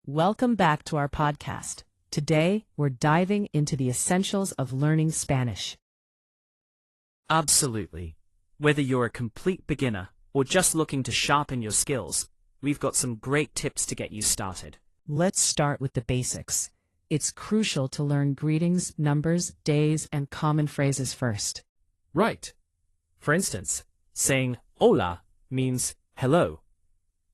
Welcome back to our podcast. Today, we're diving into the essentials of learning Spanish. Absolutely. Whether you're a complete beginner or just looking to sharpen your skills, we've got some great tips to get you started. Let's start with the basics. It's crucial to learn greetings, numbers, days, and common phrases first. Right. For instance, saying hola means hello.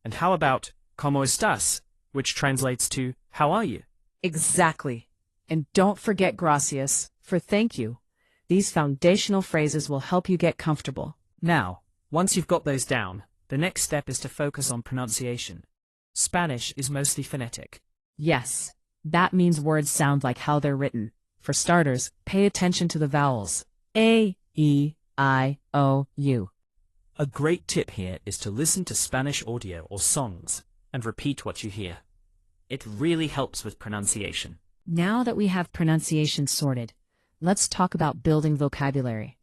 And how about ¿cómo estás?, which translates to how are you? Exactly. And don't forget gracias for thank you. These foundational phrases will help you get comfortable. Now, once you've got those down, the next step is to focus on pronunciation. Spanish is mostly phonetic. Yes, that means words sound like how they're written. For starters, pay attention to the vowels. A, E, I, O, U. A great tip here is to listen to Spanish audio or songs and repeat what you hear. It really helps with pronunciation. Now that we have pronunciation sorted, let's talk about building vocabulary.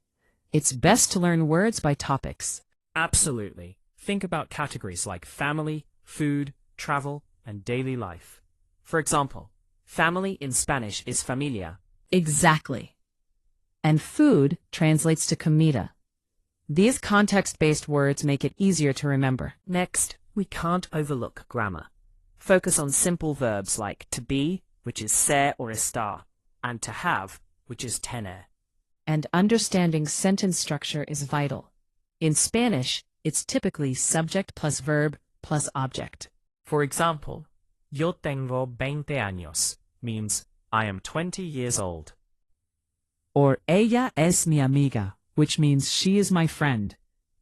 It's best to learn words by topics. Absolutely. Think about categories like family, food, travel, and daily life. For example, family in Spanish is familia. Exactly. And food translates to comida. These context-based words make it easier to remember. Next, we can't overlook grammar. Focus on simple verbs like to be, which is ser or estar, and to have, which is tener. And understanding sentence structure is vital. In Spanish, it's typically subject plus verb plus object. For example, yo tengo 20 años means I am 20 years old. Or ella es mi amiga, which means she is my friend.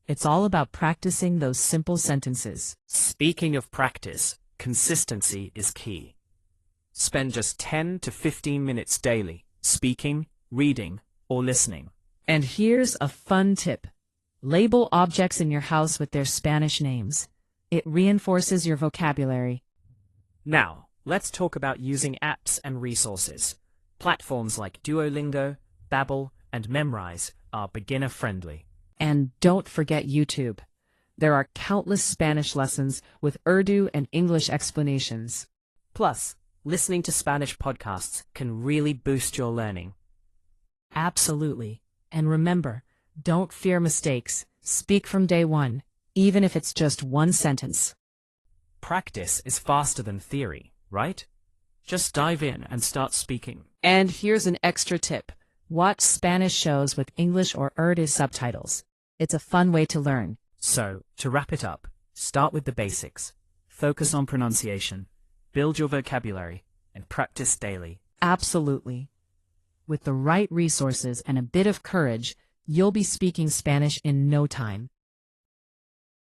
It's all about practicing those simple sentences. Speaking of practice, consistency is key. Spend just 10 to 15 minutes daily speaking, reading, or listening. And here's a fun tip. Label objects in your house with their Spanish names. It reinforces your vocabulary. Now, let's talk about using apps and resources. Platforms like Duolingo, Babbel, and Memrise are beginner-friendly. And don't forget YouTube. There are countless Spanish lessons with Urdu and English explanations. Plus, listening to Spanish podcasts can really boost your learning. Absolutely. And remember, don't fear mistakes. Speak from day one, even if it's just one sentence. Practice is faster than theory, right? Just dive in and start speaking. And here's an extra tip. Watch Spanish shows with English or Urdu subtitles. It's a fun way to learn. So, to wrap it up, start with the basics. Focus on pronunciation, build your vocabulary, and practice daily. Absolutely. With the right resources and a bit of courage, you'll be speaking Spanish in no time.